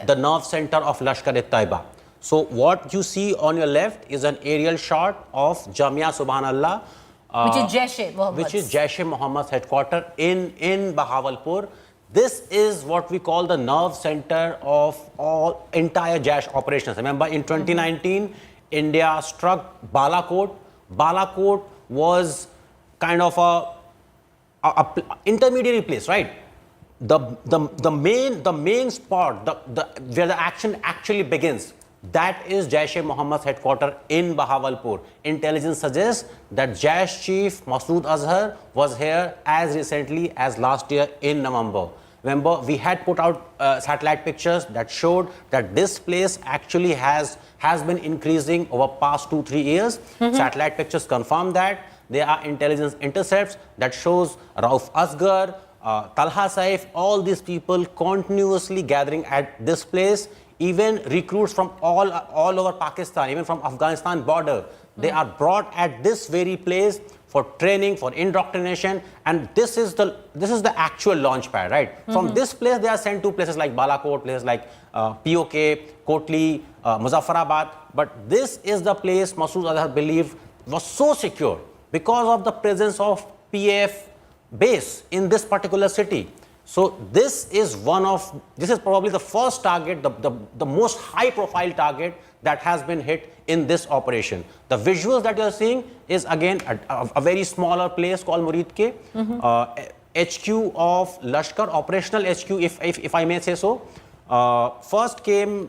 the nerve center of Lashkar-e-Taiba. So what you see on your left is an aerial shot of Jamia Subhanallah, which is Jash-e-Mohammed's. Which is Jash-e-Mohammed's headquarters in Bahawalpur. This is what we call the nerve center of all entire Jash operations. Remember, in 2019, India struck Balakot. Balakot was kind of a intermediary place, right? The main spot, where the action actually begins, that is Jash-e-Mohammed's headquarters in Bahawalpur. Intelligence suggests that Jash chief Masood Azhar was here as recently as last year in November. Remember, we had put out satellite pictures that showed that this place actually has been increasing over past 2-3 years. Satellite pictures confirm that. There are intelligence intercepts that shows Rauf Asghar, Talha Saif, all these people continuously gathering at this place. Even recruits from all over Pakistan, even from Afghanistan border, they are brought at this very place for training, for indoctrination, and this is the actual launch pad, right? From this place, they are sent to places like Balakot, places like POK, Kotli, Muzaffarabad. But this is the place Masood Azhar believed was so secure because of the presence of PAF base in this particular city. So this is probably the first target, the most high profile target that has been hit in this operation. The visuals that you are seeing is again a very smaller place called Muridke, HQ of Lashkar, operational HQ, if I may say so. First came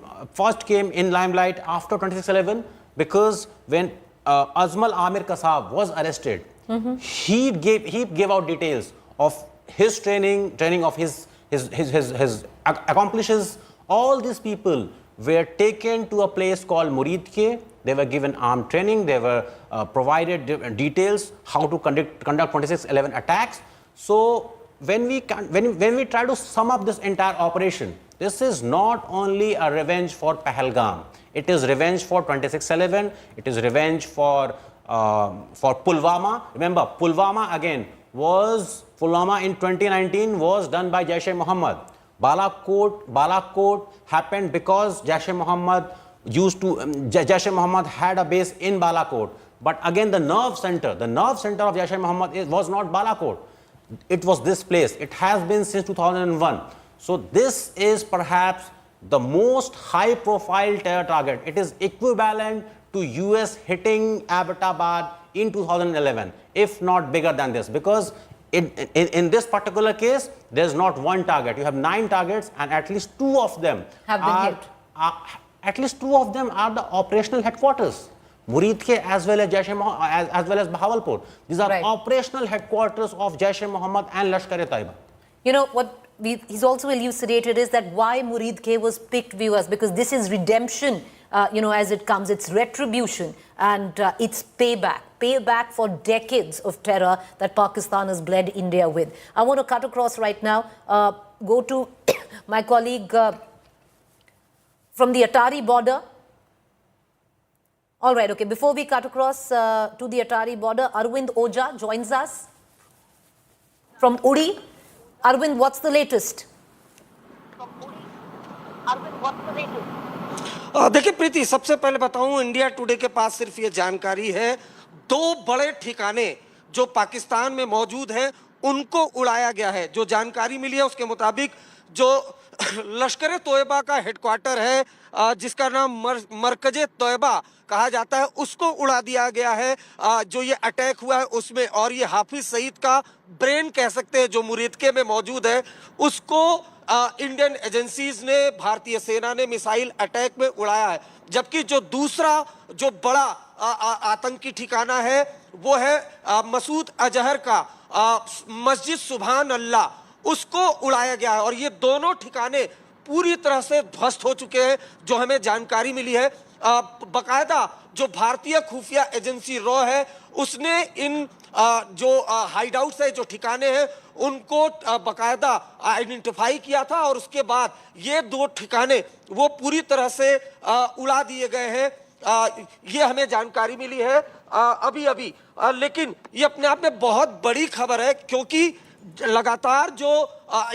in limelight after 26/11 because when Azmal Amir Kasab was arrested, he gave out details of his training of his accomplices. All these people were taken to a place called Muridke. They were given armed training. They were provided details how to conduct 26/11 attacks. So when we try to sum up this entire operation, this is not only a revenge for Pahalgam. It is revenge for 26/11. It is revenge for Pulwama. Remember, Pulwama in 2019 was done by Jash-e-Mohammed. Balakot happened because Jash-e-Mohammed Jash-e-Mohammed had a base in Balakot. But again, the nerve center of Jash-e-Mohammed was not Balakot. It was this place. It has been since 2001. So this is perhaps the most high-profile terror target. It is equivalent to US hitting Abbottabad in 2011, if not bigger than this, because in this particular case, there's not one target. You have 9 targets, and at least 2 of them have been hit. At least 2 of them are the operational headquarters. Muridke as well as Bahawalpur. These are operational headquarters of Jash-e-Mohammed and Lashkar-e-Taiba. You know what he's also elucidated is that why Muridke was picked, viewers, because this is redemption. As it comes, it's retribution and it's payback for decades of terror that Pakistan has bled India with. I want to cut across right now, go to my colleague from the Atari border. All right, okay, before we cut across to the Atari border, Arvind Oja joins us from Uri. Arvind, what's the latest? देखिए प्रीति, सबसे पहले बताऊं, India today के पास सिर्फ ये जानकारी है 2 बड़े ठिकाने जो पाकिस्तान में मौजूद हैं उनको उड़ाया गया है। जो जानकारी मिली है उसके मुताबिक जो लश्कर तोयबा का हेडक्वार्टर है, जिसका नाम मरकजे तोयबा कहा जाता है, उसको उड़ा दिया गया है जो ये अटैक हुआ है उसमें। और ये हाफिज सईद का ब्रेन कह सकते हैं जो मुरीदके में मौजूद है, उसको इंडियन एजेंसीज ने, भारतीय सेना ने मिसाइल अटैक में उड़ाया है। जबकि जो दूसरा जो बड़ा आतंकी ठिकाना है वो है मसूद अजहर का मस्जिद सुभान अल्लाह, उसको उड़ाया गया है। और ये दोनों ठिकाने पूरी तरह से ध्वस्त हो चुके हैं जो हमें जानकारी मिली है। बकायदा जो भारतीय खुफिया एजेंसी रॉ है उसने इन जो हाइडआउट्स है, जो ठिकाने हैं, उनको बकायदा आइडेंटिफाई किया था और उसके बाद ये 2 ठिकाने वो पूरी तरह से उड़ा दिए गए हैं। ये हमें जानकारी मिली है अभी। लेकिन ये अपने आप में बहुत बड़ी खबर है, क्योंकि लगातार जो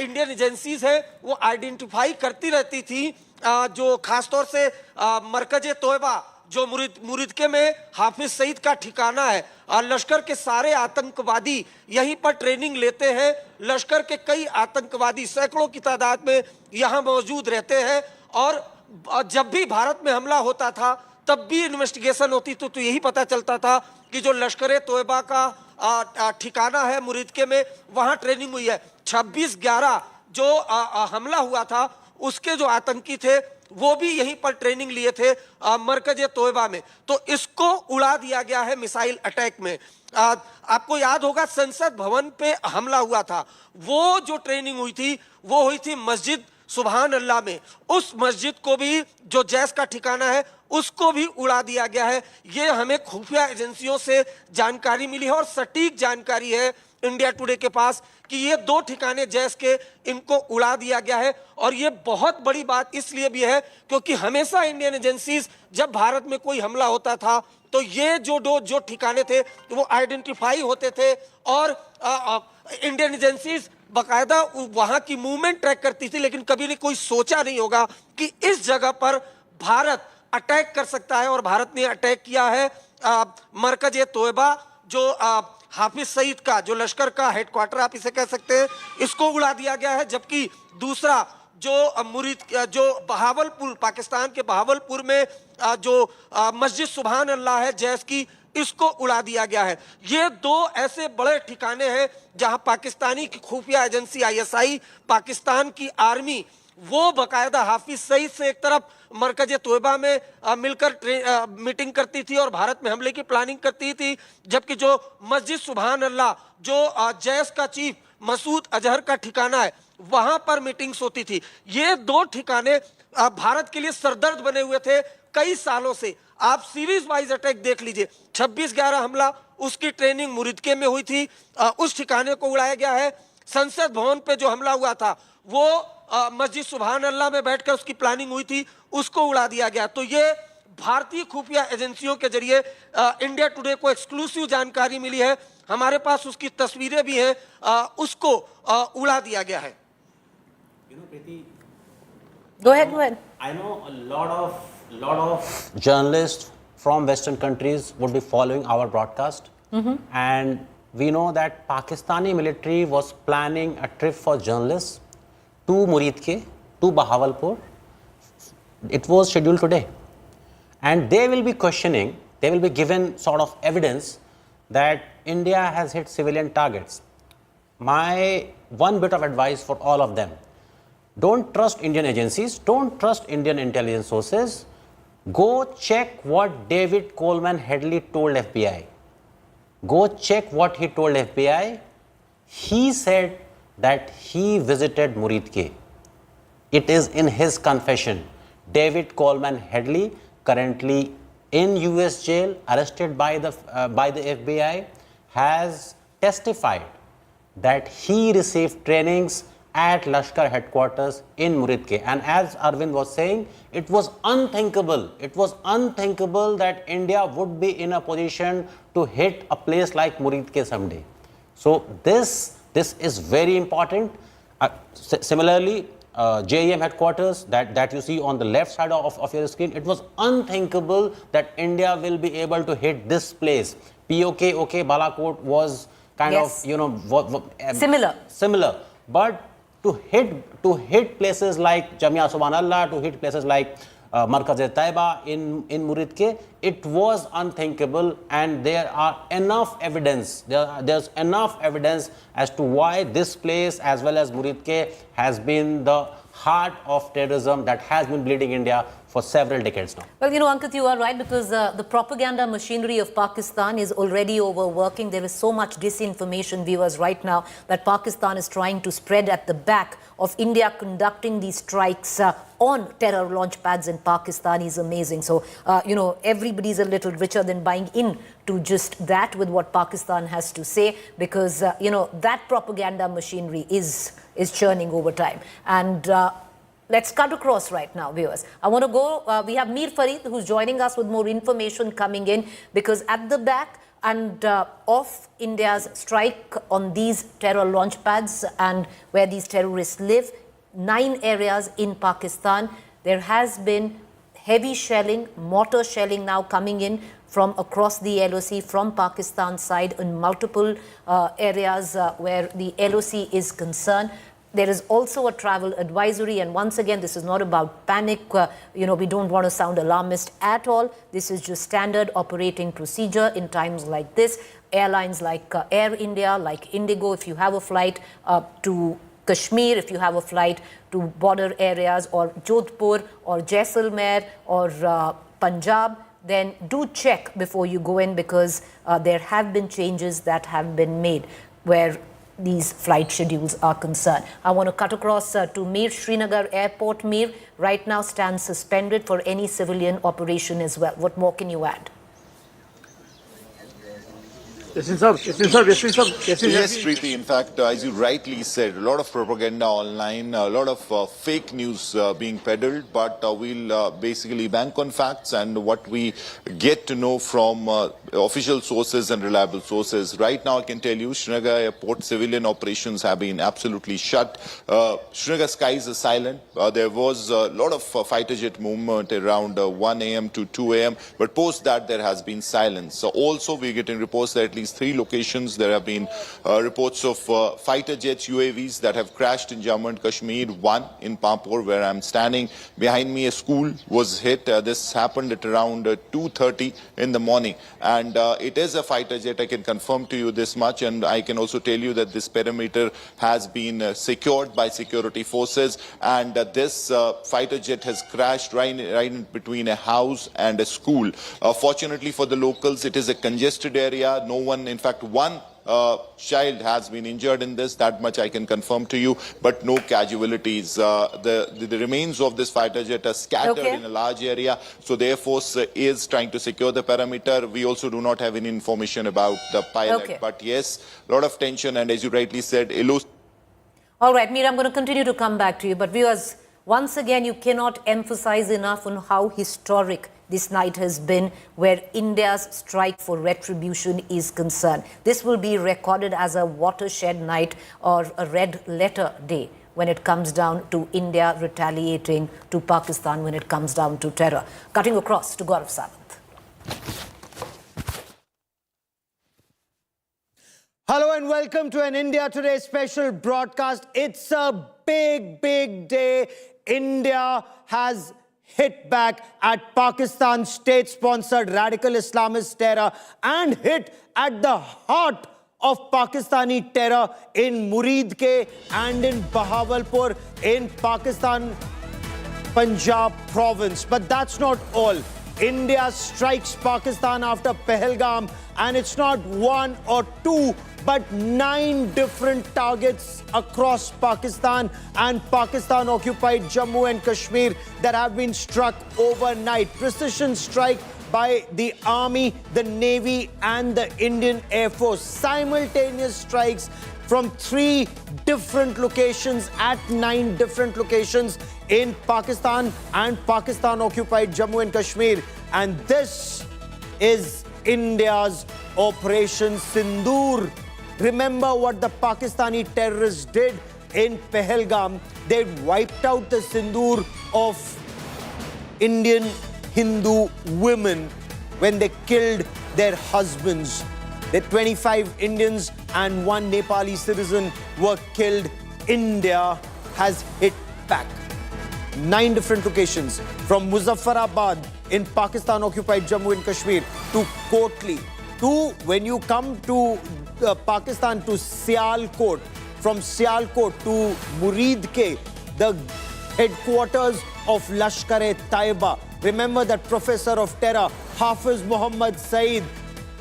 इंडियन एजेंसीज है वो आइडेंटिफाई करती रहती थी, जो खासतौर से मरकज तोयबा जो मुरिदके में हाफिज सईद का ठिकाना है, लश्कर के सारे आतंकवादी यहीं पर ट्रेनिंग लेते हैं। लश्कर के कई आतंकवादी सैकड़ों की तादाद में यहाँ मौजूद रहते हैं और जब भी भारत में हमला होता था तब भी इन्वेस्टिगेशन होती तो यही पता चलता था कि जो लश्कर तोयबा का ठिकाना है मुरिदके में, वहाँ ट्रेनिंग हुई है। 26/11 जो हमला हुआ था उसके जो आतंकी थे वो भी यहीं पर ट्रेनिंग लिए थे मरकज तोयबा में, तो इसको उड़ा दिया गया है मिसाइल अटैक में। आपको याद होगा संसद भवन पे हमला हुआ था, वो जो ट्रेनिंग हुई थी वो हुई थी मस्जिद सुभान अल्लाह में, उस मस्जिद को भी जो जैश का ठिकाना है उसको भी उड़ा दिया गया है। ये हमें खुफिया एजेंसियों से जानकारी मिली है और सटीक जानकारी है इंडिया टुडे के पास कि ये 2 ठिकाने जैश के इनको उड़ा दिया गया है। और ये बहुत बड़ी बात इसलिए भी है क्योंकि हमेशा इंडियन एजेंसीज जब भारत में कोई हमला होता था तो ये जो ठिकाने थे वो आइडेंटिफाई होते थे और इंडियन एजेंसीज बाकायदा वहां की मूवमेंट ट्रैक करती थी, लेकिन कभी भी कोई सोचा नहीं होगा कि इस जगह पर भारत अटैक कर सकता है। और भारत ने अटैक किया है मरकज तोयबा, जो हाफिज सईद का जो लश्कर का हेडक्वार्टर आप इसे कह सकते हैं, इसको उड़ा दिया गया है। जबकि दूसरा जो बहावलपुर, पाकिस्तान के बहावलपुर में जो मस्जिद सुभान अल्लाह है जैश की, इसको उड़ा दिया गया है। ये 2 ऐसे बड़े ठिकाने हैं जहां पाकिस्तानी की खुफिया एजेंसी ISI, पाकिस्तान की आर्मी, वो बाकायदा हाफिज सईद से एक तरफ मरकज तोयबा में मिलकर मीटिंग करती थी और भारत में हमले की प्लानिंग करती थी, जबकि जो मस्जिद सुभान अल्लाह जो जैश का चीफ मसूद अजहर का ठिकाना है वहां पर मीटिंग्स होती थी। ये 2 ठिकाने भारत के लिए सरदर्द बने हुए थे कई सालों से। आप सीरीज वाइज अटैक देख लीजिए, 26/11 हमला, उसकी ट्रेनिंग मुरिदके में हुई थी, उस ठिकाने को उड़ाया गया है। संसद भवन पे जो हमला हुआ था वो मस्जिद सुभान अल्लाह में बैठकर उसकी प्लानिंग हुई थी, उसको उड़ा दिया गया। तो ये भारतीय खुफिया एजेंसियों के जरिए इंडिया टुडे को एक्सक्लूसिव जानकारी मिली है, हमारे पास उसकी तस्वीरें भी हैं, उसको उड़ा दिया गया है। Go ahead. I know a lot of journalists from Western countries would be following our broadcast, and we know that Pakistani military was planning a trip for journalists to Muridke, to Bahawalpur. It was scheduled today, and they will be questioning. They will be given sort of evidence that India has hit civilian targets. My one bit of advice for all of them: don't trust Indian agencies, don't trust Indian intelligence sources. Go check what David Coleman Headley told FBI. Go check what he told FBI. He said that he visited Muridke. It is in his confession. David Coleman Headley, currently in US jail, arrested by the FBI, has testified that he received trainings at Lashkar headquarters in Muridke. And as Arvind was saying, it was unthinkable. It was unthinkable that India would be in a position to hit a place like Muridke someday. So this is very important. Similarly, JEM headquarters that you see on the left side of your screen, it was unthinkable that India will be able to hit this place. POK, Balakot was kind Yes. of, similar. But to hit places like Jamia Subhanallah, to hit places like Markaz-e-Taiba in Muridke, it was unthinkable, and there are enough evidence. There's enough evidence as to why this place as well as Muridke has been the heart of terrorism that has been bleeding India for several decades now. Well, Ankit, you are right, because the propaganda machinery of Pakistan is already overworking. There is so much disinformation, viewers, right now that Pakistan is trying to spread at the back of India conducting these strikes on terror launch pads in Pakistan is amazing. So, everybody's a little richer than buying into just that with what Pakistan has to say, because, that propaganda machinery is churning over time. And let's cut across right now, viewers. I want to go, we have Mir Farid who's joining us with more information coming in, because at the back, and of India's strike on these terror launch pads and where these terrorists live, 9 areas in Pakistan, there has been heavy shelling, mortar shelling now coming in from across the LOC, from Pakistan side in multiple areas where the LOC is concerned. There is also a travel advisory, and once again, this is not about panic. We don't want to sound alarmist at all. This is just standard operating procedure in times like this. Airlines like Air India, like Indigo, if you have a flight to Kashmir, if you have a flight to border areas, or Jodhpur, or Jaisalmer, or Punjab, then do check before you go in, because there have been changes that have been made where these flight schedules are concerned. I want to cut across to Mir, Srinagar Airport. Mir, right now stands suspended for any civilian operation as well. What more can you add? Yes, Preeti. In fact, as you rightly said, a lot of propaganda online, a lot of fake news being peddled, but we'll basically bank on facts and what we get to know from official sources and reliable sources. Right now, I can tell you, Srinagar Airport civilian operations have been absolutely shut. Srinagar skies are silent. There was a lot of fighter jet movement around 1 a.m. to 2 a.m., but post that there has been silence. So also, we're getting reports that at least 3 locations there have been reports of fighter jets, UAVs that have crashed in Jammu and Kashmir. One in Pampur, where I'm standing. Behind me, a school was hit. This happened at around 2:30 in the morning. And it is a fighter jet, I can confirm to you this much. And I can also tell you that this perimeter has been secured by security forces. And this fighter jet has crashed right in between a house and a school. Fortunately for the locals, it is a congested area. No one, in fact, one child has been injured in this, that much I can confirm to you, but no casualties. The remains of this fighter jet are scattered in a large area, so the Air Force is trying to secure the perimeter. We also do not have any information about the pilot, but yes, a lot of tension, and as you rightly said, All right, Meera, I'm going to continue to come back to you, but viewers, once again, you cannot emphasize enough on how historic this night has been, where India's strike for retribution is concerned. This will be recorded as a watershed night or a red letter day when it comes down to India retaliating to Pakistan, when it comes down to terror. Cutting across to Gaurav Sawant. Hello and welcome to an India Today special broadcast. It's a big, big day. India has hit back at Pakistan's state-sponsored radical Islamist terror and hit at the heart of Pakistani terror in Muridke and in Bahawalpur in Pakistan, Punjab province. But that's not all. India strikes Pakistan after Pahalgam, and it's not 1 or 2, but 9 different targets across Pakistan and Pakistan-occupied Jammu and Kashmir that have been struck overnight. Precision strike by the Army, the Navy and the Indian Air Force. Simultaneous strikes from 3 different locations at 9 different locations in Pakistan and Pakistan-occupied Jammu and Kashmir. And this is India's Operation Sindoor. Remember what the Pakistani terrorists did in Pahalgam. They wiped out the Sindhur of Indian Hindu women when they killed their husbands. The 25 Indians and 1 Nepali citizen were killed. India has hit back. 9 different locations, from Muzaffarabad in Pakistan-occupied Jammu and Kashmir to Kotli, to when you come to Pakistan to Sialkot, from Sialkot to Muridke, the headquarters of Lashkar-e-Taiba. Remember that professor of terror, Hafiz Muhammad Saeed,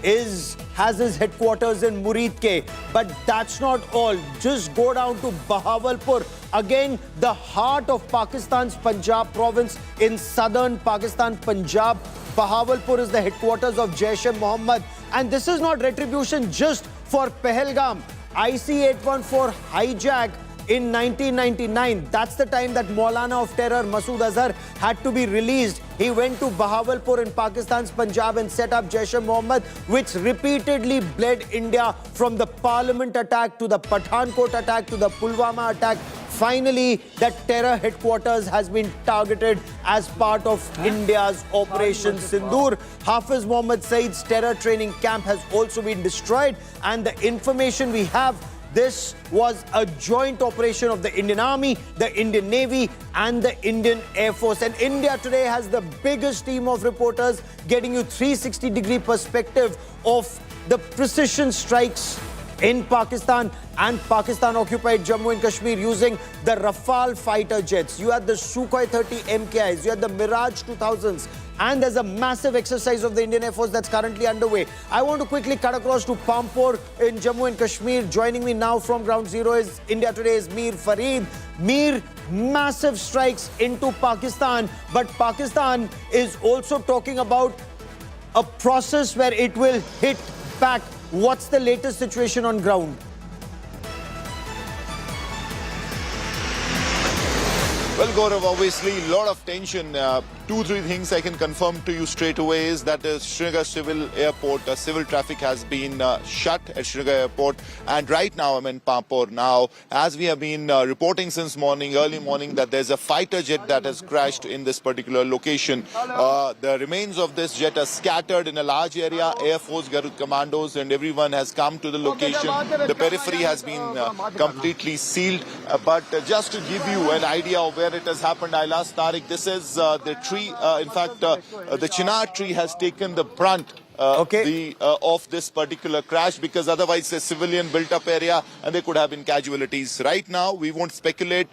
has his headquarters in Muridke. But that's not all. Just go down to Bahawalpur, again the heart of Pakistan's Punjab province in southern Pakistan, Punjab. Bahawalpur is the headquarters of Jash-e-Mohammed. And this is not retribution just for Pahalgam. IC-814 hijack in 1999. That's the time that Maulana of terror Masood Azhar had to be released. He went to Bahawalpur in Pakistan's Punjab and set up Jaish-e-Mohammed, which repeatedly bled India from the Parliament attack to the Pathankot attack to the Pulwama attack. Finally, that terror headquarters has been targeted as part of India's Operation Sindoor. Hafiz Mohammed Saeed's terror training camp has also been destroyed, and the information we have, this was a joint operation of the Indian Army, the Indian Navy and the Indian Air Force. And India today has the biggest team of reporters getting you 360-degree perspective of the precision strikes in Pakistan and Pakistan-occupied Jammu and Kashmir using the Rafale fighter jets. You had the Sukhoi 30 MKIs, you had the Mirage 2000s, and there's a massive exercise of the Indian Air Force that's currently underway. I want to quickly cut across to Pampur in Jammu and Kashmir. Joining me now from Ground Zero is India Today's Mir Fareed. Mir, massive strikes into Pakistan, but Pakistan is also talking about a process where it will hit back. What's the latest situation on ground? Well, Gaurav, obviously, a lot of tension. 2-3 things I can confirm to you straight away is that the Srinagar Civil Airport, civil traffic has been shut at Srinagar Airport. And right now, I'm in Pampur. Now, as we have been reporting since morning, early morning, that there's a fighter jet that has crashed in this particular location. The remains of this jet are scattered in a large area. Air Force, Garud commandos, and everyone has come to the location. The periphery has been completely sealed. But just to give you an idea of where it has happened, I'll ask Tariq. This is the tree. In fact, the chinar tree has taken the brunt of this particular crash, because otherwise it's a civilian built-up area and there could have been casualties. Right now, we won't speculate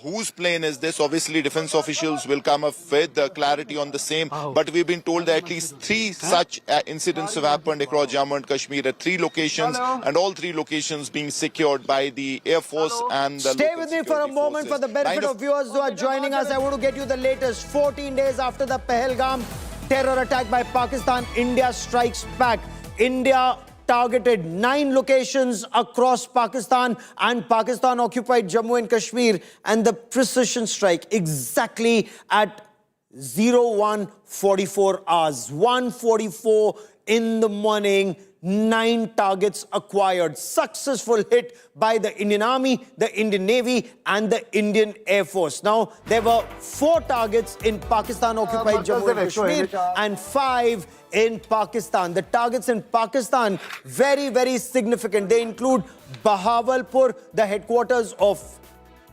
whose plane is this. Obviously, defense officials will come up with clarity on the same. But we've been told that at least 3 such incidents have happened across Jammu and Kashmir at 3 locations, and all 3 locations being secured by the Air Force and the Stay with me for a moment for the benefit of viewers who are joining us. I want to get you the latest. 14 days after the Pahalgam terror attack by Pakistan, India strikes back. India targeted 9 locations across Pakistan and Pakistan-occupied Jammu and Kashmir, and the precision strike exactly at 01:44 hours. 1:44 in the morning, 9 targets acquired. Successful hit by the Indian Army, the Indian Navy and the Indian Air Force. Now, there were 4 targets in Pakistan-occupied Jammu and Kashmir and 5 in Pakistan. The targets in Pakistan, very, very significant. They include Bahawalpur, the headquarters of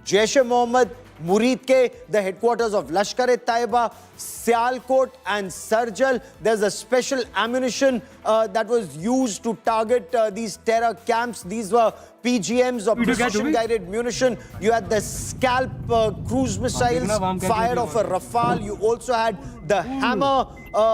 Jaish-e-Mohammed, Muridke, the headquarters of Lashkar-e-Taiba, Sialkot and Sarjal. There's a special ammunition that was used to target these terror camps. These were PGMs or precision-guided munition. You had the Scalp cruise missiles fired off a Rafale. You also had the Hammer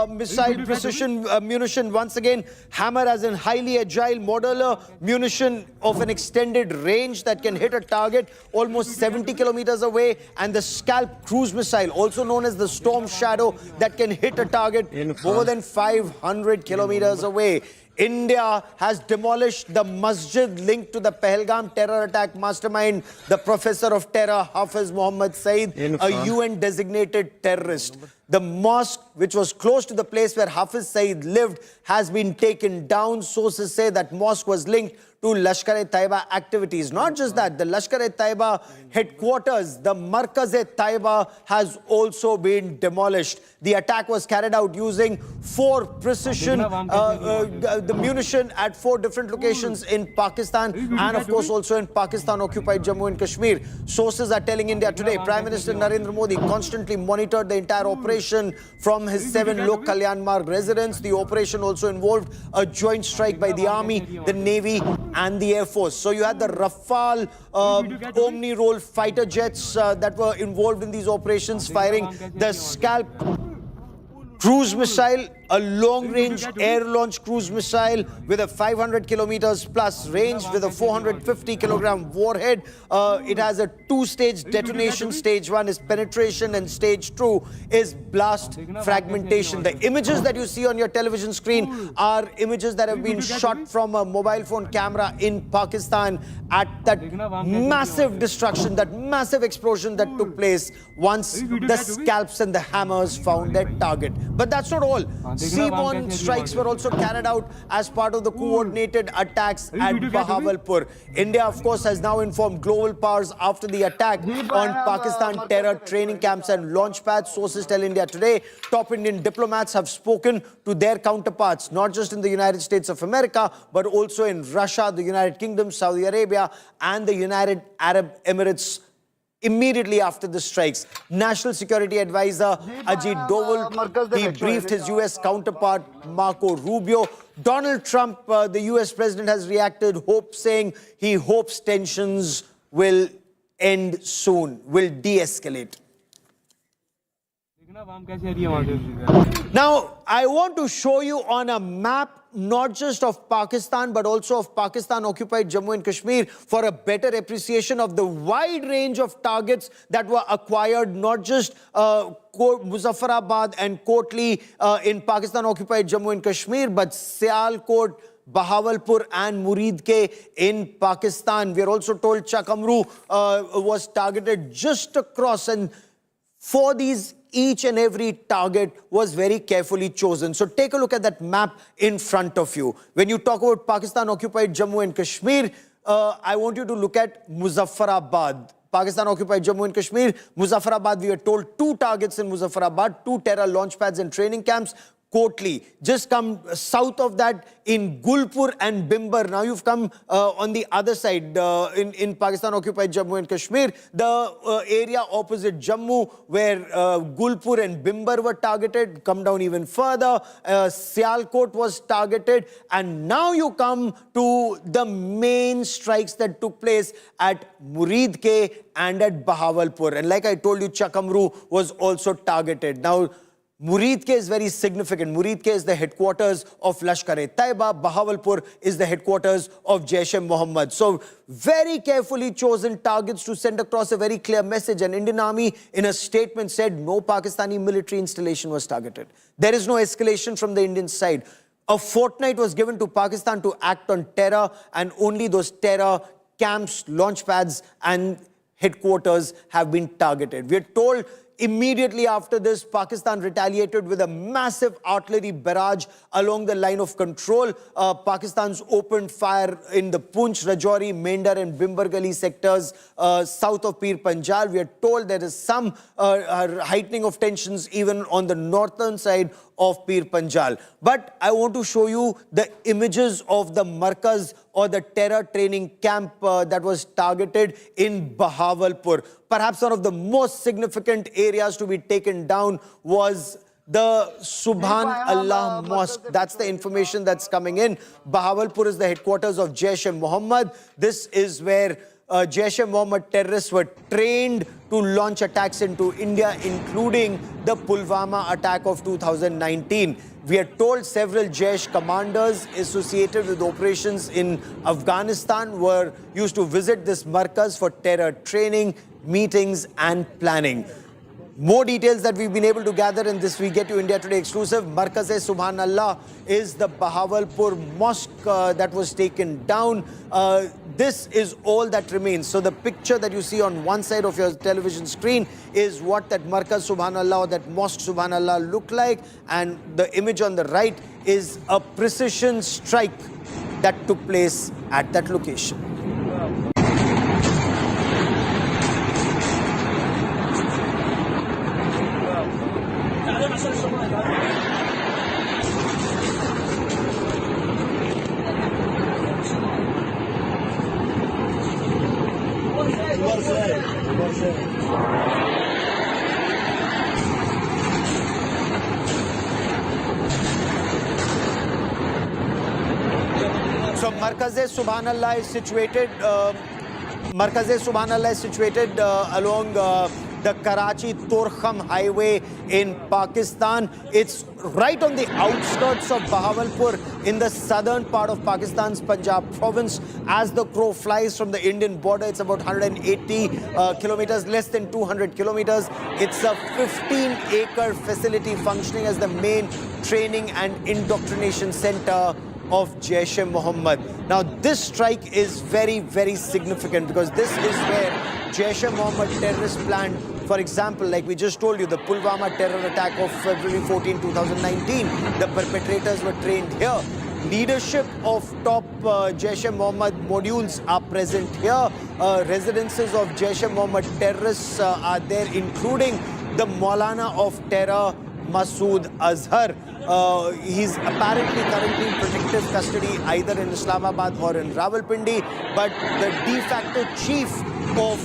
missile precision munition. Once again, Hammer as in highly agile modular munition of an extended range that can hit a target almost 70 kilometers away. And the Scalp cruise missile, also known as the Storm Shadow, that can hit a target more than 500 kilometers away. India has demolished the masjid linked to the Pahalgam terror attack mastermind, the professor of terror, Hafiz Mohammed Saeed, a UN-designated terrorist. The mosque, which was close to the place where Hafiz Saeed lived, has been taken down. Sources say that mosque was linked to Lashkar-e-Taiba activities. Not just that, the Lashkar-e-Taiba headquarters, the Markaz-e-Taiba, has also been demolished. The attack was carried out using 4 precision the munition at 4 different locations in Pakistan and of course also in Pakistan-occupied Jammu and Kashmir. Sources are telling India Today, Prime Minister Narendra Modi constantly monitored the entire operation from his 7 Lok Kalyan Marg residence. The operation also involved a joint strike by the Army, the Navy and the Air Force. So you had the Rafale Omni Roll fighter jets that were involved in these operations, firing the Scalp cruise missile a long-range air-launched cruise missile with a 500 kilometers plus range with a 450 kilogram warhead. It has a two-stage detonation. Stage 1 is penetration and stage 2 is blast fragmentation. The images that you see on your television screen are images that have been shot from a mobile phone camera in Pakistan at that massive destruction, that massive explosion that took place once the scalps and the hammers found their target. But that's not all. Seaborne strikes were also carried out as part of the coordinated attacks at Bahawalpur. India, of course, has now informed global powers after the attack on Pakistan terror training camps and launch pads. Sources tell India Today top Indian diplomats have spoken to their counterparts, not just in the United States of America, but also in Russia, the United Kingdom, Saudi Arabia, and the United Arab Emirates immediately after the strikes. National Security Advisor Ajit Doval, he briefed his US counterpart Marco Rubio. Donald Trump, the US president, has reacted, saying he hopes tensions will end soon, will de-escalate. Now, I want to show you on a map not just of Pakistan, but also of Pakistan-occupied Jammu and Kashmir for a better appreciation of the wide range of targets that were acquired, not just Muzaffarabad and Kotli in Pakistan-occupied Jammu and Kashmir, but Sialkot, Bahawalpur and Muridke in Pakistan. We are also told Chakamru was targeted just across, and for these, each and every target was very carefully chosen. So take a look at that map in front of you. When you talk about Pakistan-occupied Jammu and Kashmir, I want you to look at Muzaffarabad. Pakistan-occupied Jammu and Kashmir, Muzaffarabad, we are told 2 targets in Muzaffarabad, 2 terror launch pads and training camps. Kotli, just come south of that in Gulpur and Bimbar. Now you've come on the other side in Pakistan-occupied Jammu and Kashmir, the area opposite Jammu where Gulpur and Bimbar were targeted. Come down even further, Sialkot was targeted, and now you come to the main strikes that took place at Muridke and at Bahawalpur. And like I told you, Chakamru was also targeted. Now, Muridke is very significant. Muridke is the headquarters of Lashkar-e-Taiba. Bahawalpur is the headquarters of Jaish-e-Mohammed. So very carefully chosen targets to send across a very clear message. And Indian Army in a statement said no Pakistani military installation was targeted. There is no escalation from the Indian side. A fortnight was given to Pakistan to act on terror, and only those terror camps, launch pads and headquarters have been targeted. We are told immediately after this, Pakistan retaliated with a massive artillery barrage along the line of control. Pakistan's opened fire in the Poonch, Rajouri, Mendar and Bimbargali sectors south of Pir Panjal. We are told there is some heightening of tensions even on the northern side of Pir Panjal. But I want to show you the images of the Markaz or the terror training camp that was targeted in Bahawalpur. Perhaps one of the most significant areas to be taken down was the Subhan Allah Mosque. That's the information that's coming in. Bahawalpur is the headquarters of Jaish-e-Mohammed. This is where Jaish-e-Mohammed terrorists were trained to launch attacks into India, including the Pulwama attack of 2019. We are told several Jash commanders associated with operations in Afghanistan were used to visit this Markaz for terror training, meetings and planning. More details that we've been able to gather in this We Get to India Today exclusive. Markaz-e-Subhanallah is the Bahawalpur mosque that was taken down. This is all that remains. So the picture that you see on one side of your television screen is what that Markaz-Subhanallah or that mosque Subhanallah looked like. And the image on the right is a precision strike that took place at that location. So Markaz-e-Subhanallah is situated along the Karachi-Torkham highway in Pakistan. It's right on the outskirts of Bahawalpur in the southern part of Pakistan's Punjab province. As the crow flies from the Indian border, it's about 180 kilometers, less than 200 kilometers. It's a 15-acre facility functioning as the main training and indoctrination center of Jaish-e-Mohammed. Now, this strike is very, very significant because this is where Jaish-e-Mohammed terrorists planned. For example, like we just told you, the Pulwama terror attack of February 14, 2019, the perpetrators were trained here. Leadership of top Jaish-e-Mohammed modules are present here. Residences of Jaish-e-Mohammed terrorists are there, including the Maulana of terror, Masood Azhar. He's apparently currently in protective custody either in Islamabad or in Rawalpindi, but the de facto chief of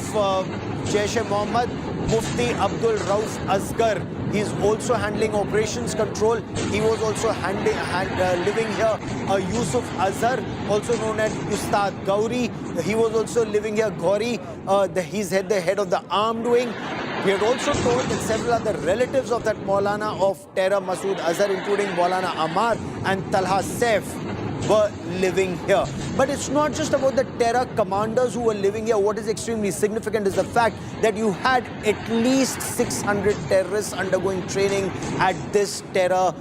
Jaish-e-Mohammed, Mufti Abdul Rauf Asgar, he's also handling operations control. He was also living here. Yusuf Azhar, also known as Ustad Gauri, he was also living here. Gauri, he's the head of the armed wing. We had also told that several other relatives of that Maulana of terror, Masood Azhar, including Maulana Ammar and Talha Saif, were living here. But it's not just about the terror commanders who were living here. What is extremely significant is the fact that you had at least 600 terrorists undergoing training at this terror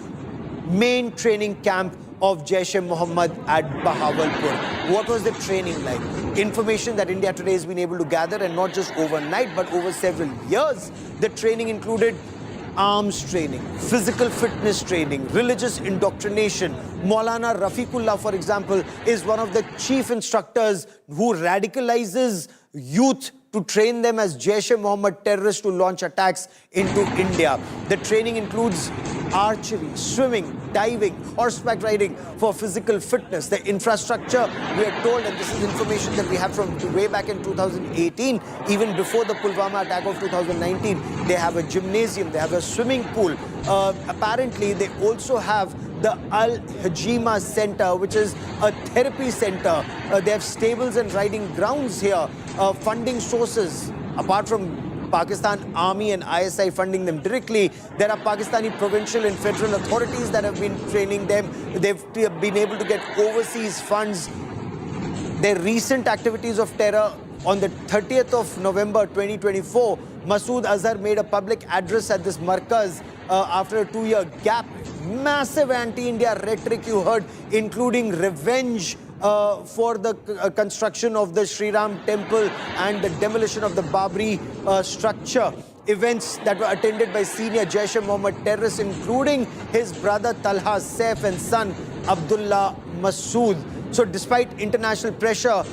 main training camp of Jaish-e-Mohammed at Bahawalpur. What was the training like? Information that India Today has been able to gather, and not just overnight but over several years. The training included arms training, physical fitness training, religious indoctrination. Maulana Rafiqullah, for example, is one of the chief instructors who radicalizes youth to train them as Jaish-e-Mohammed terrorists to launch attacks into India. The training includes archery, swimming, diving, horseback riding for physical fitness. The infrastructure, we are told, and this is information that we have from way back in 2018, even before the Pulwama attack of 2019, they have a gymnasium, they have a swimming pool. Apparently, they also have the Al-Hajima Center, which is a therapy center. They have stables and riding grounds here. Funding sources, apart from Pakistan Army and ISI funding them directly, there are Pakistani provincial and federal authorities that have been training them. They've been able to get overseas funds. Their recent activities of terror, on the 30th of November 2024, Masood Azhar made a public address at this markaz after a 2-year gap. Massive anti-India rhetoric you heard, including revenge for the construction of the Sri Ram temple and the demolition of the Babri structure. Events that were attended by senior Jaish-e-Mohammed terrorists, including his brother Talha Saif and son Abdullah Masood. So despite international pressure,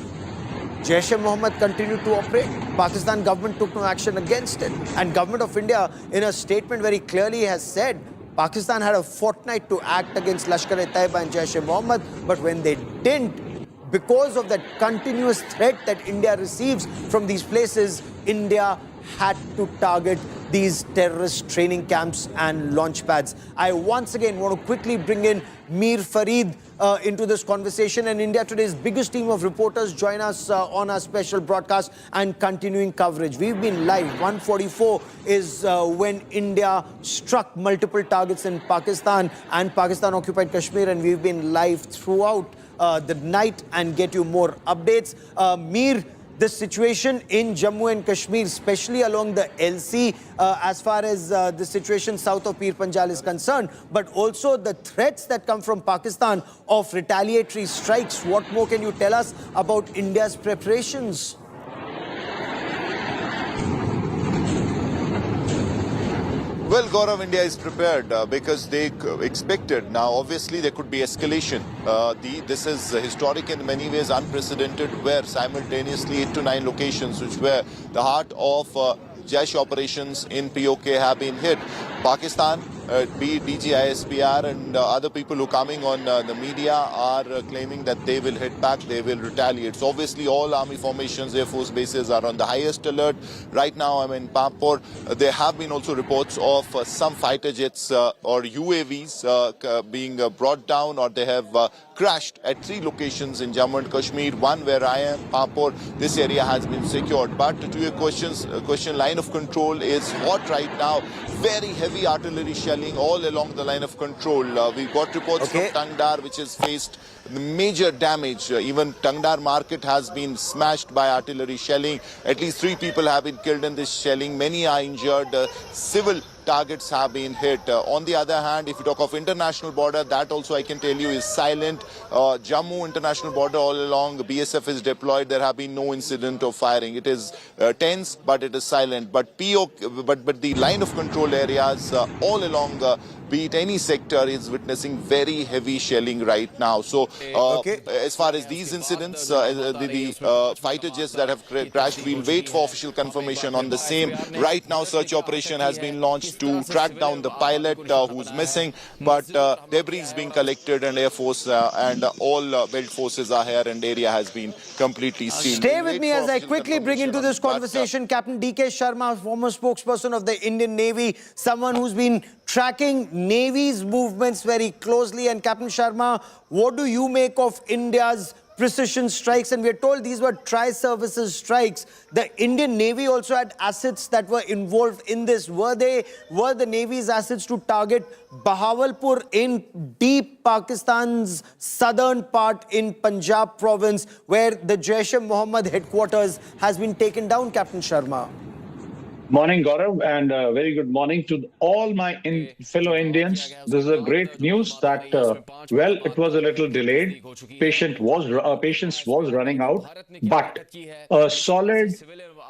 Jaish-e-Mohammed continued to operate. Pakistan government took no action against it. And Government of India, in a statement very clearly has said, Pakistan had a fortnight to act against Lashkar-e-Taiba and Jaish-e-Mohammed, but when they didn't, because of that continuous threat that India receives from these places, India had to target these terrorist training camps and launch pads. I once again want to quickly bring in Mir Farid into this conversation, and India Today's biggest team of reporters join us on our special broadcast and continuing coverage. We've been live. 1:44 is when India struck multiple targets in Pakistan and Pakistan-occupied Kashmir, and we've been live throughout the night and get you more updates. Mir, the situation in Jammu and Kashmir, especially along the LC, as far as the situation south of Pir Panjal is concerned, but also the threats that come from Pakistan of retaliatory strikes. What more can you tell us about India's preparations? Well, Gaurav, India is prepared because they expected. Now, obviously, there could be escalation. This is historic in many ways, unprecedented, where simultaneously 8 to 9 locations, which were the heart of Jash operations in POK, have been hit. Pakistan, be it DGISPR and other people who are coming on the media are claiming that they will hit back, they will retaliate. So obviously all army formations, air force bases are on the highest alert. Right now I'm in Pampur. There have been also reports of some fighter jets or UAVs being brought down, or they have crashed at 3 locations in Jammu and Kashmir. One where I am, Pampur, this area has been secured. But to your question, line of control is hot right now. Very heavy artillery shelling all along the line of control. We've got reports from Tangdar, which has faced major damage. Even Tangdar market has been smashed by artillery shelling. At least 3 people have been killed in this shelling. Many are injured. Civil targets have been hit. On the other hand, if you talk of international border, that also I can tell you is silent. Jammu international border all along, the BSF is deployed. There have been no incident of firing. It is tense, but it is silent. But the line of control areas all along, be it any sector, is witnessing very heavy shelling right now. So as far as these incidents, the fighter jets that have crashed, we'll wait for official confirmation on the same. Right now, search operation has been launched to track down the pilot who's missing, but debris is being collected, and Air Force and all belt forces are here, and area has been completely sealed. Stay with me as I quickly bring into this conversation Captain D.K. Sharma, former spokesperson of the Indian Navy, someone who's been tracking Navy's movements very closely. And Captain Sharma, what do you make of India's precision strikes? And we are told these were tri-services strikes. The Indian Navy also had assets that were involved in this. Were the Navy's assets to target Bahawalpur in deep Pakistan's southern part in Punjab province, where the Jaish-e-Mohammed headquarters has been taken down, Captain Sharma? Morning, Gaurav, and very good morning to all my fellow Indians. This is a great news that, well, it was a little delayed. Patience was running out, but a solid,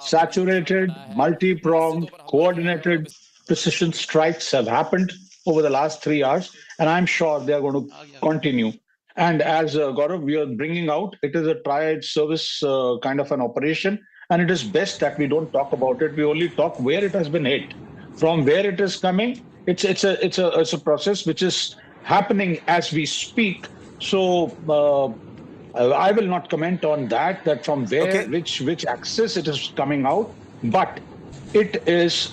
saturated, multi-pronged, coordinated precision strikes have happened over the last 3 hours, and I'm sure they are going to continue. And as Gaurav, we are bringing out, it is a tri-service kind of an operation. And it is best that we don't talk about it. We only talk where it has been hit. From where it is coming, it's a process which is happening as we speak. So I will not comment on that from where, which axis it is coming out. But it is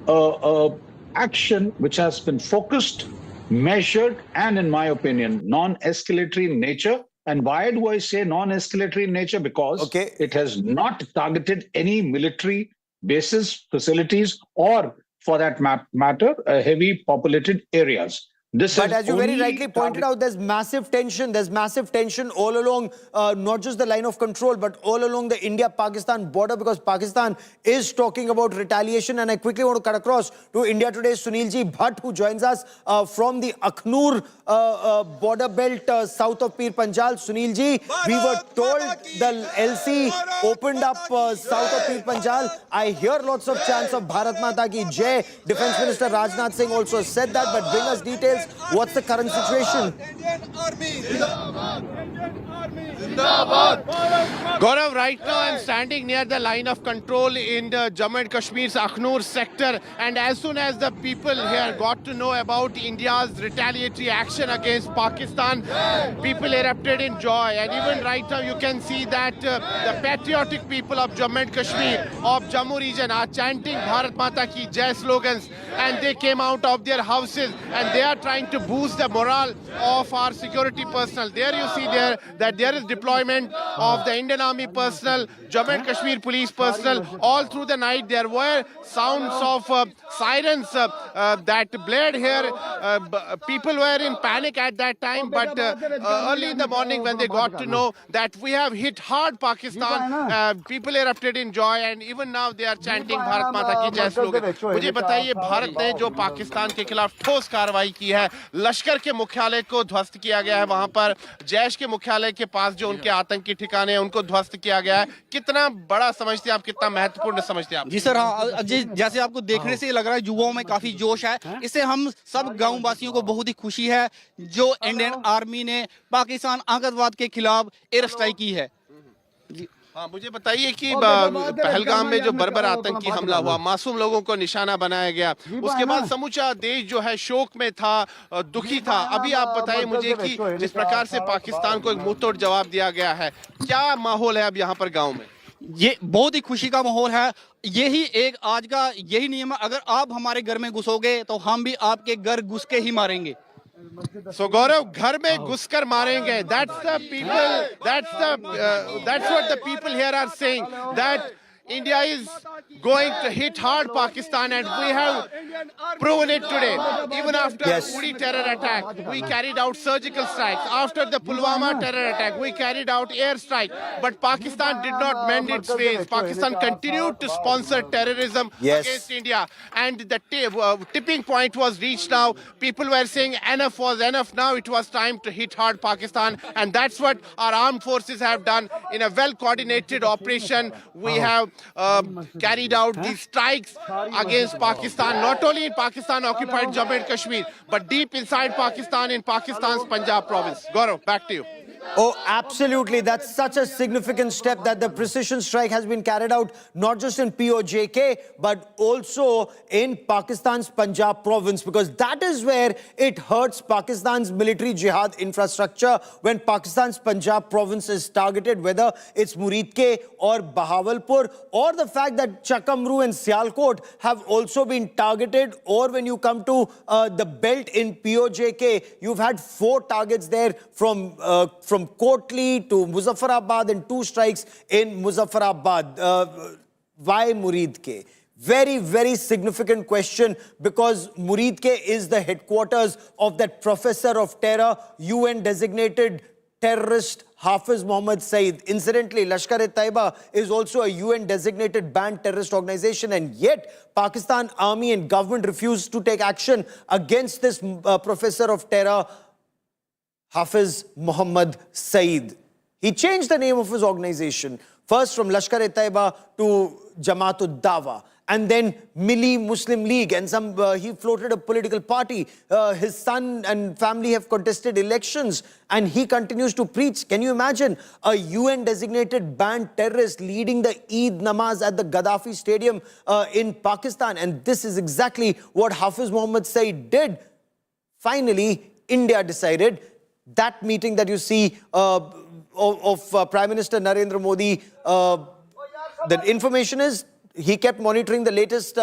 a action which has been focused, measured, and in my opinion, non-escalatory in nature. And why do I say non-escalatory in nature? Because it has not targeted any military bases, facilities, or for that matter, heavy populated areas. But as you very rightly pointed out, there's massive tension. There's massive tension all along, not just the line of control, but all along the India-Pakistan border, because Pakistan is talking about retaliation. And I quickly want to cut across to India Today's Sunilji Bhatt, who joins us from the Akhnur border belt south of Pir Panjal. Sunilji, we were told the LC opened up south of Pir Panjal. I hear lots of chants of Bharat Mata Ki Jai. Defense Minister Rajnath Singh also said that, but bring us details. What's the current situation? Indian Army Zindabad! Indian Army Zindabad! Gaurav, right now I'm standing near the line of control in the Jammu and Kashmir's Akhnur sector, and as soon as the people here got to know about India's retaliatory action against Pakistan, people erupted in joy. And even right now you can see that the patriotic people of Jammu and Kashmir, of Jammu region, are chanting Bharat Mata Ki Jai slogans, and they came out of their houses and they are trying to boost the morale of our security personnel. There you see that there is deployment of the Indian Army personnel, Jammu and Kashmir police personnel. All through the night there were sounds of sirens that blared here. People were in panic at that time, but early in the morning when they got to know that we have hit hard Pakistan, people erupted in joy, and even now they are chanting Bharat Mata Ki Jai slogan. मुझे बताइए, भारत ने जो पाकिस्तान के खिलाफ ठोस कार्रवाई की है, लश्कर के मुख्यालय को ध्वस्त किया गया है, वहां पर जैश के मुख्यालय के पास जो उनके आतंकी ठिकाने हैं उनको ध्वस्त किया गया है, कितना बड़ा समझते हैं आप, कितना महत्वपूर्ण समझते हैं आप? जी सर, हाँ, जैसे आपको देखने से लग रहा है युवाओं में काफी जोश है। इससे हम सब गांव वासियों को बहुत ही खुशी है जो इंडियन आर्मी ने पाकिस्तान आतंकवाद के खिलाफ एयर स्ट्राइक की है। हाँ, मुझे बताइए कि पहलगाम में जो बर्बर आतंकी हमला हुआ, मासूम लोगों को निशाना बनाया गया, उसके बाद समूचा देश जो है शोक में था, दुखी था। अभी आप बताइए मुझे कि जिस प्रकार से पाकिस्तान को एक मुंहतोड़ जवाब दिया गया है, क्या माहौल है अब यहाँ पर गाँव में? ये बहुत ही खुशी का माहौल है। यही एक आज का यही नियम है, अगर आप हमारे घर में घुसोगे तो हम भी आपके घर घुस के ही मारेंगे। So Gaurav, घर में घुसकर मारेंगे. That's the people. That's what the people here are saying. That India is going to hit hard Pakistan, and we have proven it today. Even after Uri terror attack, we carried out surgical strikes. After the Pulwama terror attack, we carried out airstrike. But Pakistan did not mend its ways. Pakistan continued to sponsor terrorism against India. And the tipping point was reached now. People were saying enough was enough. Now it was time to hit hard Pakistan. And that's what our armed forces have done in a well-coordinated operation. We have carried out these strikes against Pakistan, not only in Pakistan-occupied Jammu and Kashmir, but deep inside Pakistan in Pakistan's Punjab province. Gaurav, back to you. Oh, absolutely. That's such a significant step that the precision strike has been carried out not just in POJK, but also in Pakistan's Punjab province, because that is where it hurts Pakistan's military jihad infrastructure when Pakistan's Punjab province is targeted, whether it's Muridke or Bahawalpur, or the fact that Chakamru and Sialkot have also been targeted, or when you come to the belt in POJK, you've had 4 targets there from Kotli to Muzaffarabad and 2 strikes in Muzaffarabad. Why Muridke? Very, very significant question, because Muridke is the headquarters of that professor of terror, UN designated terrorist Hafiz Mohammed Saeed. Incidentally, Lashkar-e-Taiba is also a UN designated banned terrorist organization, and yet Pakistan army and government refused to take action against this professor of terror, Hafiz Mohammed Saeed. He changed the name of his organization, first from Lashkar-e-Taiba to Jamaat-ud-Dawa, and then Milli Muslim League, and he floated a political party. His son and family have contested elections, and he continues to preach. Can you imagine a UN-designated banned terrorist leading the Eid Namaz at the Gaddafi Stadium in Pakistan? And this is exactly what Hafiz Mohammed Saeed did. Finally, India decided. That meeting that you see of Prime Minister Narendra Modi, the information is he kept monitoring the latest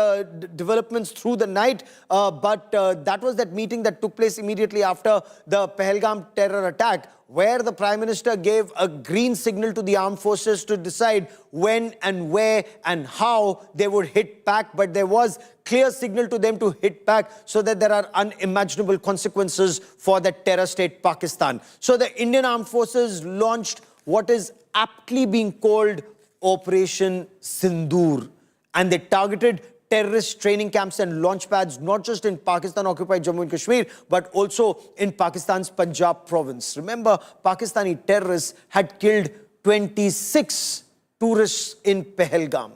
developments through the night, but that was that meeting that took place immediately after the Pahalgam terror attack, where the Prime Minister gave a green signal to the armed forces to decide when and where and how they would hit back, but there was clear signal to them to hit back so that there are unimaginable consequences for the terror state Pakistan. So the Indian armed forces launched what is aptly being called Operation Sindoor, and they targeted terrorist training camps and launch pads, not just in Pakistan-occupied Jammu and Kashmir, but also in Pakistan's Punjab province. Remember, Pakistani terrorists had killed 26 tourists in Pahalgam.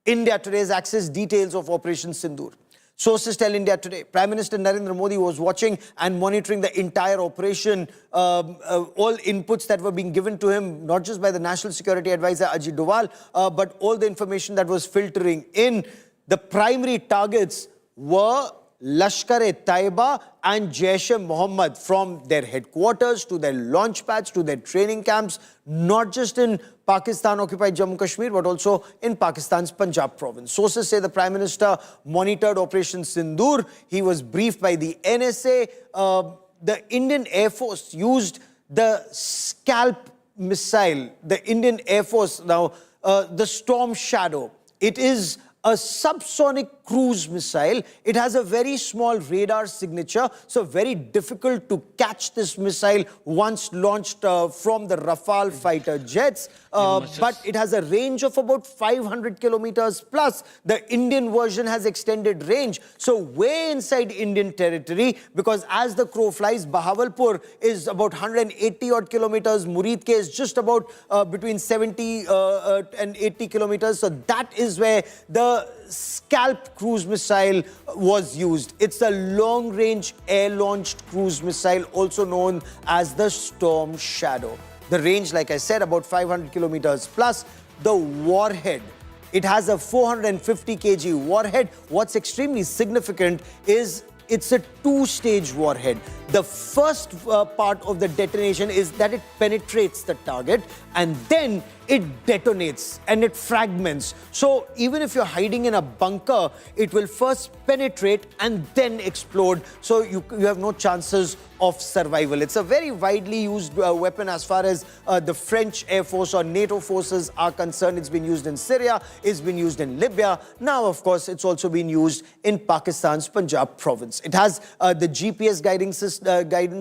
India Today has accessed details of Operation Sindoor. Sources tell India Today, Prime Minister Narendra Modi was watching and monitoring the entire operation, all inputs that were being given to him, not just by the National Security Advisor Ajit Doval, but all the information that was filtering in. The primary targets were Lashkar-e-Taiba and Jaish-e-Mohammed, from their headquarters to their launch pads to their training camps, not just in Pakistan-occupied Jammu Kashmir, but also in Pakistan's Punjab province. Sources say the Prime Minister monitored Operation Sindoor. He was briefed by the NSA. The Indian Air Force used the Scalp missile. The Indian Air Force, now the Storm Shadow. It is a subsonic cruise missile. It has a very small radar signature, so very difficult to catch this missile once launched from the Rafale fighter jets. But it has a range of about 500 kilometers plus. The Indian version has extended range, so way inside Indian territory, because as the crow flies, Bahawalpur is about 180 odd kilometers. Muridke is just about between 70 and 80 kilometers. So that is where the Scalp cruise missile was used. It's a long-range air-launched cruise missile, also known as the Storm Shadow. The range, like I said, about 500 kilometers plus. the warhead. It has a 450 kg warhead. What's extremely significant is it's a two-stage warhead. The first part of the detonation is that it penetrates the target and then it detonates and it fragments. So even if you're hiding in a bunker, it will first penetrate and then explode. So you have no chances of survival. It's a very widely used weapon as far as the French Air Force or NATO forces are concerned. It's been used in Syria, it's been used in Libya. Now, of course, it's also been used in Pakistan's Punjab province. It has the GPS guidance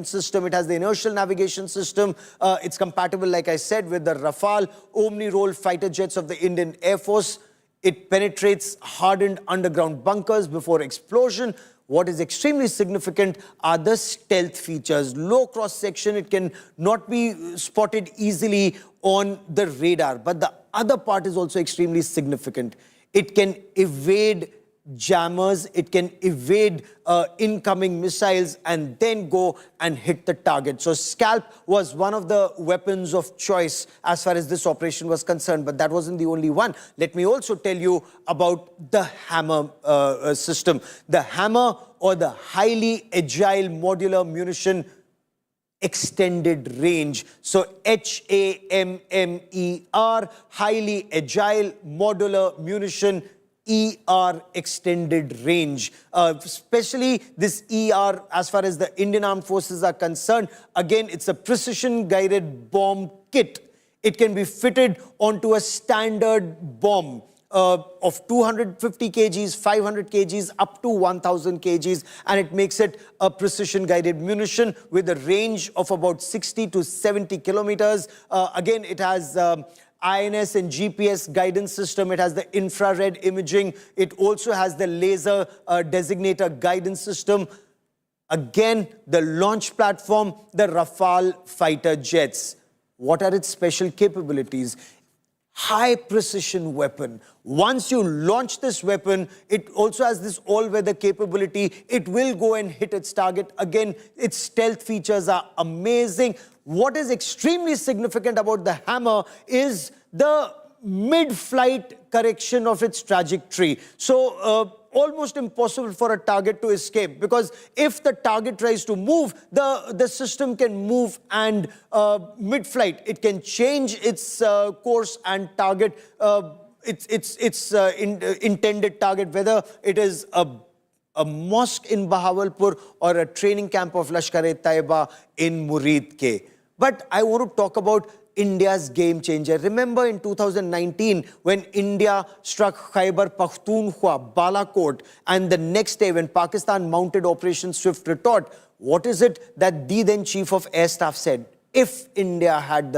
system. It has the inertial navigation system. It's compatible, like I said, with the Rafale Omni-Role fighter jets of the Indian Air Force. It penetrates hardened underground bunkers before explosion. What is extremely significant are the stealth features. Low cross-section, it can not be spotted easily on the radar. But the other part is also extremely significant. It can evade jammers, it can evade incoming missiles and then go and hit the target. So Scalp was one of the weapons of choice as far as this operation was concerned, but that wasn't the only one. Let me also tell you about the Hammer system. The Hammer, or the highly agile modular munition extended range. So HAMMER, highly agile modular munition, ER, extended range. Especially this ER, as far as the Indian Armed Forces are concerned, again, it's a precision guided bomb kit. It can be fitted onto a standard bomb of 250 kgs, 500 kgs, up to 1000 kgs, and it makes it a precision guided munition with a range of about 60 to 70 kilometers. Again, it has INS and GPS guidance system. It has the infrared imaging. It also has the laser designator guidance system. Again, the launch platform, the Rafale fighter jets. What are its special capabilities? High precision weapon. Once you launch this weapon, it also has this all-weather capability. It will go and hit its target. Again, its stealth features are amazing. What is extremely significant about the Hammer is the mid-flight correction of its trajectory. So, almost impossible for a target to escape, because if the target tries to move, the system can move, and mid-flight, it can change its course and target its intended target, whether it is a mosque in Bahawalpur or a training camp of Lashkar-e-Taiba in Muridke. But I want to talk about India's game changer. Remember in 2019 when India struck Khyber Pakhtunkhwa, Balakot, and the next day when Pakistan mounted Operation Swift Retort, what is it that the then Chief of Air Staff said? If India had the